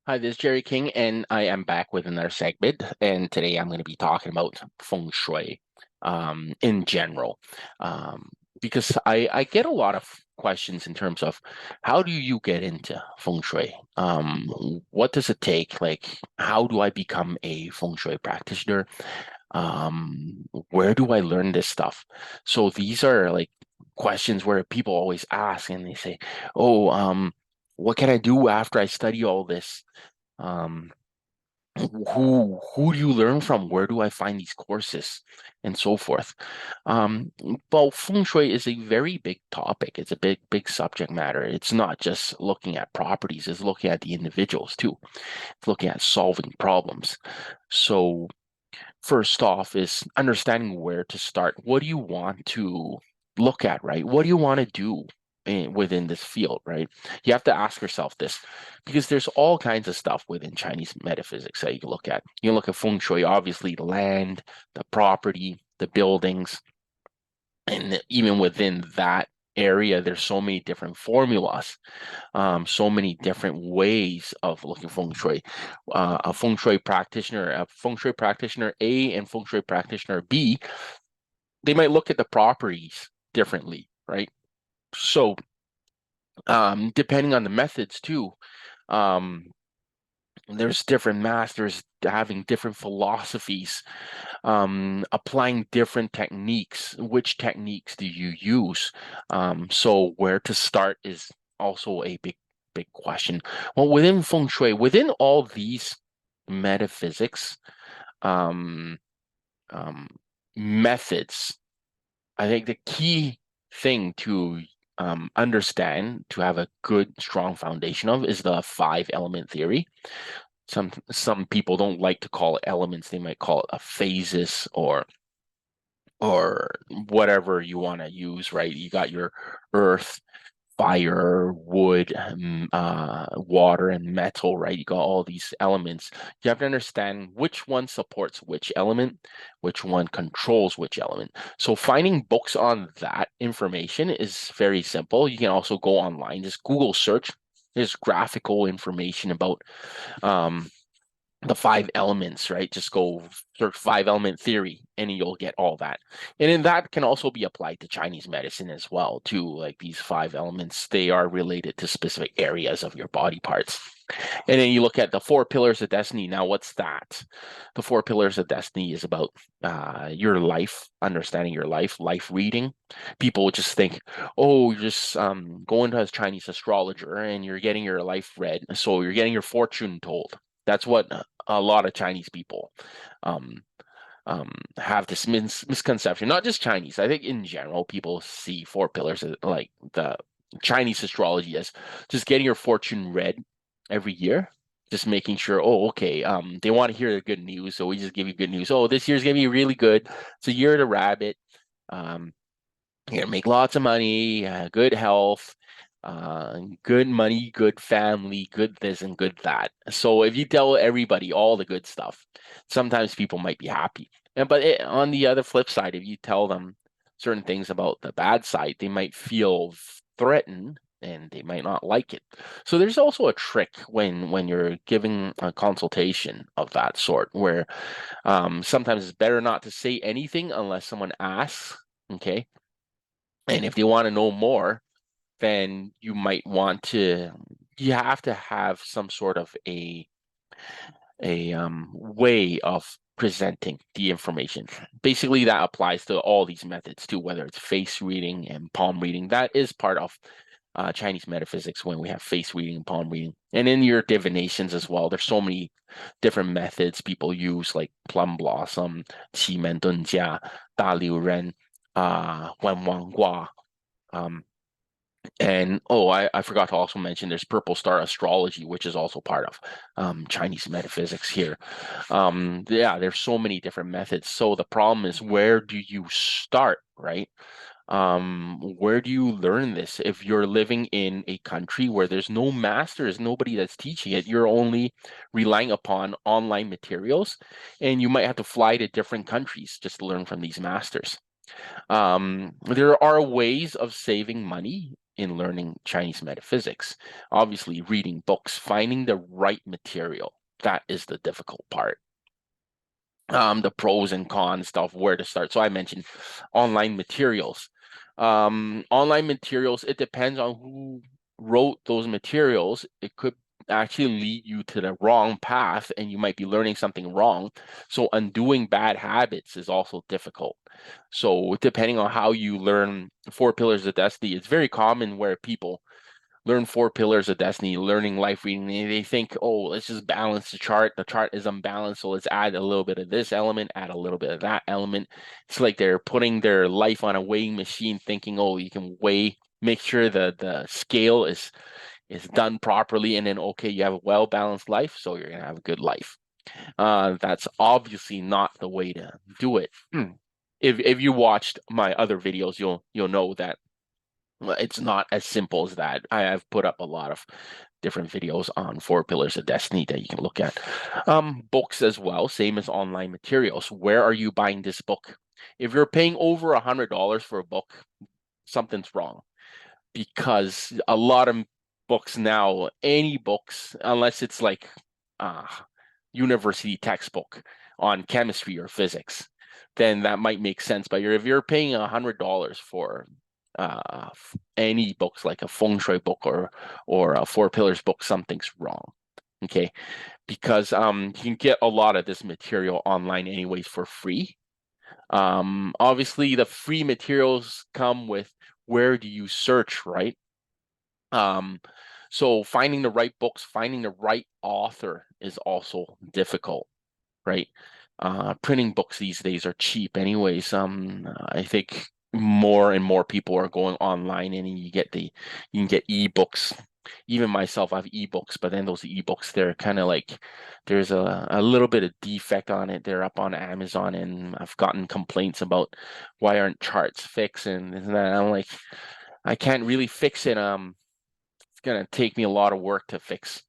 Hi, this is Jerry King, and I am back with another segment. And today I'm going to be talking about Feng Shui in general. Um, because I get a lot of questions in terms of how do you get into Feng Shui? What does it take? Like, how do I become a Feng Shui practitioner? Where do I learn this stuff? So these are like questions where people always ask and they say, "Oh, what can I do after I study all this?" Um, who do you learn from? Where do I find these courses, and so forth? Um, well, feng shui is a very big topic. It's a big subject matter. It's not just looking at properties, it's looking at the individuals too. It's looking at solving problems. So first off is understanding where to start. What do you want to look at, right? What do you want to do within this field, right? You have to ask yourself this because there's all kinds of stuff within Chinese metaphysics that you can look at. You can look at feng shui, obviously, the land, the property, the buildings, and even within that area, there's so many different formulas, so many different ways of looking feng shui. A feng shui practitioner A and feng shui practitioner B, they might look at the properties differently, right? So, depending on the methods too, um, there's different masters having different philosophies, applying different techniques. Which techniques do you use? So where to start is also a big question. Well, within feng shui, within all these metaphysics um, um, methods, I think the key thing to understand to have a good, strong foundation of is the five element theory. Some people don't like to call it elements; they might call it a phases or whatever you want to use, right? You got your earth, fire, wood, water, and metal, right? You got all these elements. You have to understand which one supports which element, which one controls which element. So finding books on that information is very simple. You can also go online, just Google search. There's graphical information about um, the five elements, right? Just go search five element theory and you'll get all that. And then that can also be applied to Chinese medicine as well, too. Like these five elements, they are related to specific areas of your body parts. And then you look at the four pillars of destiny. Now, what's that? The four pillars of destiny is about your life, understanding your life reading. People just think, oh, you're just going to a Chinese astrologer and you're getting your life read. So you're getting your fortune told. That's what a lot of Chinese people um, have this misconception. Not just Chinese. I think in general, people see four pillars as, like the Chinese astrology as just getting your fortune read every year. Just making sure, oh, okay, they want to hear the good news, so we just give you good news. Oh, this year's gonna be really good. It's a year of the rabbit. Um, you're gonna make lots of money, good health, good money, good family, good this and good that. So if you tell everybody all the good stuff, sometimes people might be happy. On the other flip side, if you tell them certain things about the bad side, they might feel threatened and they might not like it. So there's also a trick when you're giving a consultation of that sort, where sometimes it's better not to say anything unless someone asks. Okay, and if they want to know more, then you have to have some sort of a way of presenting the information. Basically, that applies to all these methods too, whether it's face reading and palm reading. That is part of Chinese metaphysics when we have face reading and palm reading. And in your divinations as well, there's so many different methods people use, like plum blossom, qi men dun jia, da liu ren, wen wang gua. Um, and oh, I forgot to also mention there's purple star astrology, which is also part of Chinese metaphysics here. Yeah, there's so many different methods. So the problem is, where do you start, right? Where do you learn this? If you're living in a country where there's no masters, nobody that's teaching it, you're only relying upon online materials, and you might have to fly to different countries just to learn from these masters. There are ways of saving money in learning Chinese metaphysics. Obviously, reading books, finding the right material, that is the difficult part. The pros and cons stuff, where to start. So I mentioned online materials. Online materials, it depends on who wrote those materials. It could actually lead you to the wrong path and you might be learning something wrong. So undoing bad habits is also difficult. So depending on how you learn Four Pillars of Destiny, it's very common where people learn Four Pillars of Destiny, learning life reading. They think, oh, let's just balance the chart. The chart is unbalanced, so let's add a little bit of this element, add a little bit of that element. It's like they're putting their life on a weighing machine, thinking, oh, you can weigh, make sure the scale is done properly, and then okay, you have a well balanced life, so you're gonna have a good life. That's obviously not the way to do it. If you watched my other videos, you'll know that it's not as simple as that. I have put up a lot of different videos on Four Pillars of Destiny that you can look at. Books as well, same as online materials. Where are you buying this book? If you're paying over $100 for a book, something's wrong, because a lot of books now, any books, unless it's like uh, university textbook on chemistry or physics, then that might make sense. But if you're paying $100 for any books like a Feng Shui book or a Four Pillars book, something's wrong. Okay, because you can get a lot of this material online anyways for free. Obviously the free materials come with, where do you search, right? So finding the right books, finding the right author is also difficult, right? Printing books these days are cheap anyways. I think more and more people are going online, and you can get ebooks. Even myself, I have ebooks, but then those ebooks, they're kind of like, there's a little bit of defect on it. They're up on Amazon, and I've gotten complaints about why aren't charts fixed, and I'm like, I can't really fix it. It's gonna take me a lot of work to fix.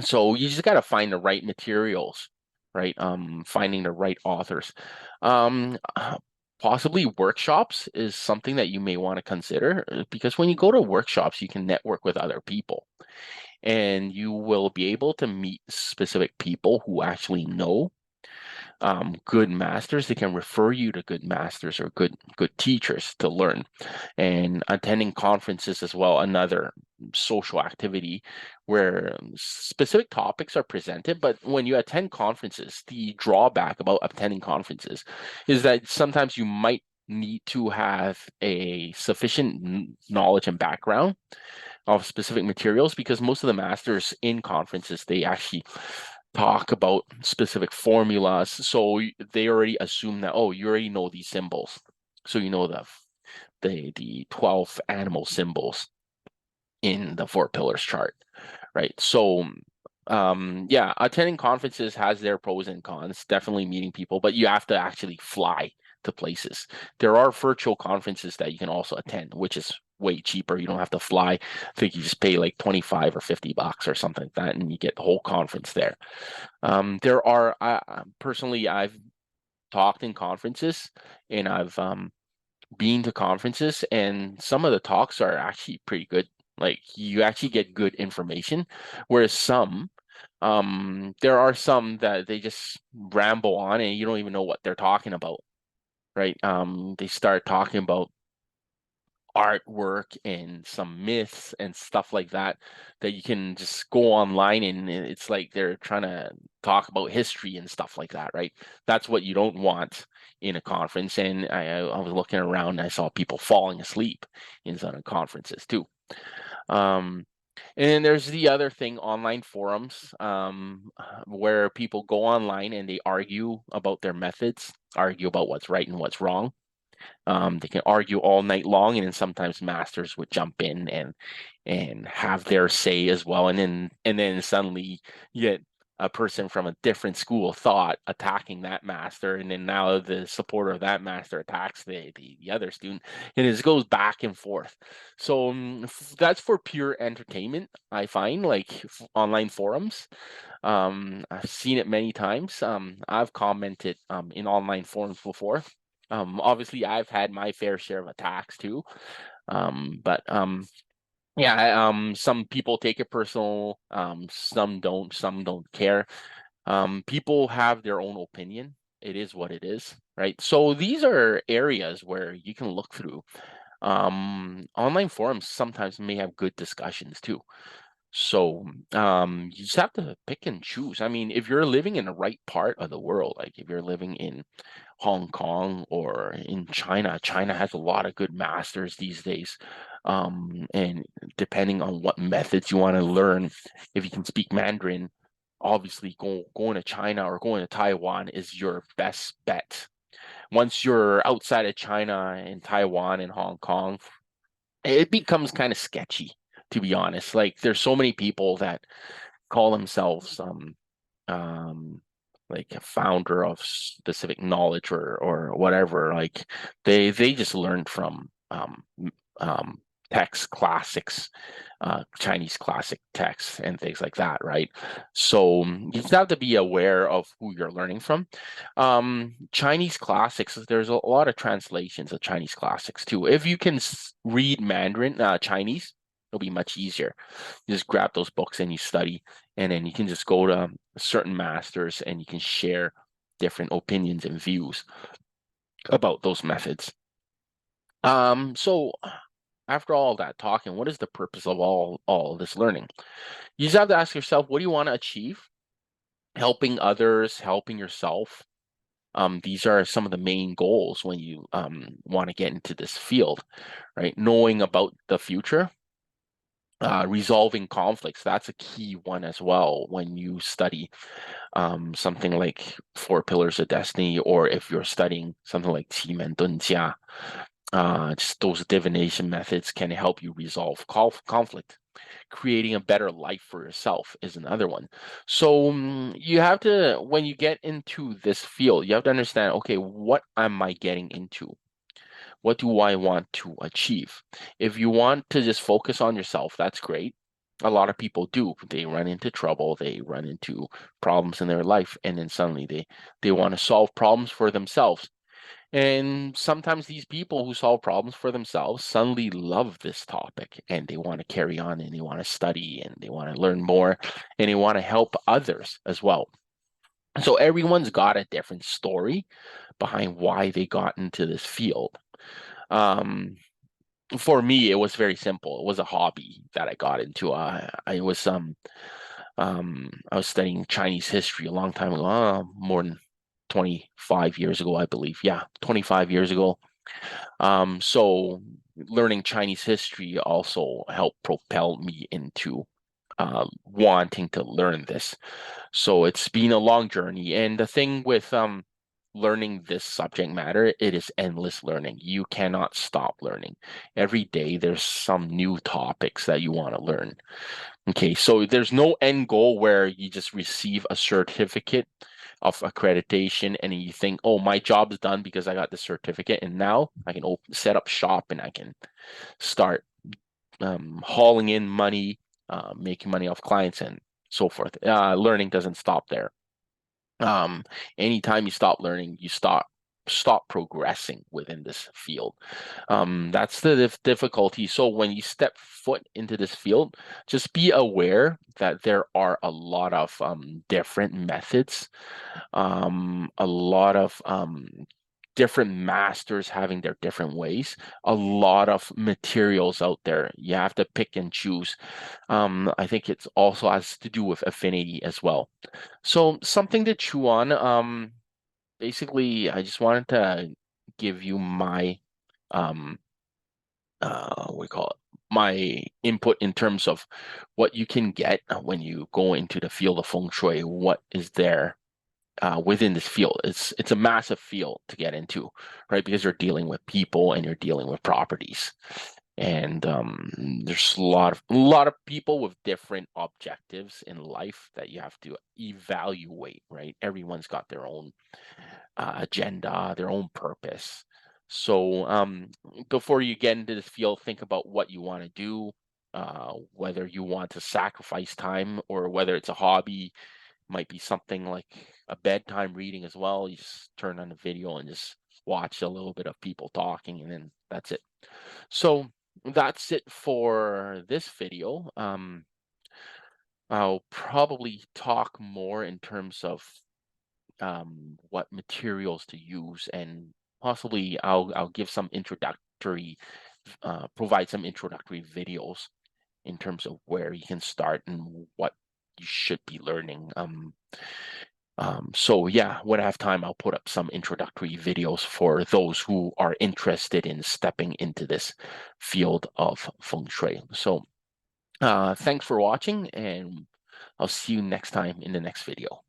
So you just gotta find the right materials, right? Finding the right authors. Um, Possibly workshops is something that you may want to consider, because when you go to workshops, you can network with other people, and you will be able to meet specific people who actually know good masters. They can refer you to good masters or good teachers to learn. And attending conferences as well, another social activity where specific topics are presented. But when you attend conferences, the drawback about attending conferences is that sometimes you might need to have a sufficient knowledge and background of specific materials, because most of the masters in conferences, they actually talk about specific formulas. So they already assume that, oh, you already know these symbols. So you know the 12 animal symbols in the Four Pillars chart, right? So yeah, attending conferences has their pros and cons, definitely meeting people, but you have to actually fly to places. There are virtual conferences that you can also attend, which is way cheaper. You don't have to fly. I think you just pay like 25 or $50 or something like that, and you get the whole conference there. There are, personally, I've talked in conferences, and I've been to conferences, and some of the talks are actually pretty good. Like, you actually get good information, whereas there are some that they just ramble on and you don't even know what they're talking about, right? They start talking about artwork and some myths and stuff like that, that you can just go online and it's like they're trying to talk about history and stuff like that, right? That's what you don't want in a conference. And I was looking around and I saw people falling asleep in some conferences too. Um, and then there's the other thing, online forums, where people go online and they argue about their methods, argue about what's right and what's wrong. They can argue all night long, and then sometimes masters would jump in and have their say as well. And then suddenly you get a person from a different school of thought attacking that master, and then now the supporter of that master attacks the other student, and it just goes back and forth. So that's for pure entertainment, I find, like online forums. I've seen it many times. I've commented in online forums before. Obviously, I've had my fair share of attacks too. But yeah, some people take it personal, some don't care. People have their own opinion. It is what it is, right? So these are areas where you can look through. Online forums sometimes may have good discussions too. So you just have to pick and choose. I mean, if you're living in the right part of the world, like if you're living in Hong Kong or in China, China has a lot of good masters these days. And depending on what methods you want to learn, if you can speak Mandarin, obviously going to China or going to Taiwan is your best bet. Once you're outside of China and Taiwan and Hong Kong, it becomes kind of sketchy, to be honest. Like there's so many people that call themselves um like a founder of specific knowledge or whatever. Like they just learned from um text classics, Chinese classic texts and things like that, right? So you just have to be aware of who you're learning from. Chinese classics, there's a lot of translations of Chinese classics too. If you can read Mandarin, Chinese, it'll be much easier. You just grab those books and you study, and then you can just go to certain masters and you can share different opinions and views about those methods. So after all that talking, what is the purpose of all this learning? You just have to ask yourself, what do you want to achieve? Helping others, helping yourself. These are some of the main goals when you want to get into this field, right? Knowing about the future, resolving conflicts. That's a key one as well when you study something like Four Pillars of Destiny, or if you're studying something like 奇门遁甲, just those divination methods can help you resolve conflict. Creating a better life for yourself is another one. So you have to, when you get into this field, you have to understand, okay, what am I getting into? What do I want to achieve? If you want to just focus on yourself, that's great. A lot of people do. They run into trouble, they run into problems in their life, and then suddenly they want to solve problems for themselves. And sometimes these people who solve problems for themselves suddenly love this topic and they want to carry on and they want to study and they want to learn more and they want to help others as well. So everyone's got a different story behind why they got into this field. Um, for me, it was very simple. It was a hobby that I got into. I was studying Chinese history a long time ago, more than 25 years ago, I believe. Yeah, 25 years ago. So learning Chinese history also helped propel me into wanting to learn this. So it's been a long journey. And the thing with learning this subject matter, it is endless learning. You cannot stop learning. Every day there's some new topics that you want to learn. Okay, so there's no end goal where you just receive a certificate of accreditation and you think, oh, my job is done because I got the certificate, and now I can set up shop and I can start hauling in money, making money off clients and so forth. Learning doesn't stop there. Um, Anytime you stop learning, you stop progressing within this field. That's the difficulty. So when you step foot into this field, just be aware that there are a lot of different methods, a lot of different masters having their different ways, a lot of materials out there. You have to pick and choose. I think it's also has to do with affinity as well. So something to chew on. Basically, I just wanted to give you my um what we call it, my input in terms of what you can get when you go into the field of feng shui. What is there within this field? It's a massive field to get into, right? Because you're dealing with people and you're dealing with properties. And there's a lot of people with different objectives in life that you have to evaluate, right? Everyone's got their own agenda, their own purpose. So before you get into this field, think about what you want to do, whether you want to sacrifice time or whether it's a hobby. Might be something like a bedtime reading as well. You just turn on the video and just watch a little bit of people talking, and then that's it. So that's it for this video. I'll probably talk more in terms of what materials to use, and possibly I'll give some introductory, provide some introductory videos in terms of where you can start and what you should be learning. So yeah, when I have time, I'll put up some introductory videos for those who are interested in stepping into this field of Feng Shui. So thanks for watching, and I'll see you next time in the next video.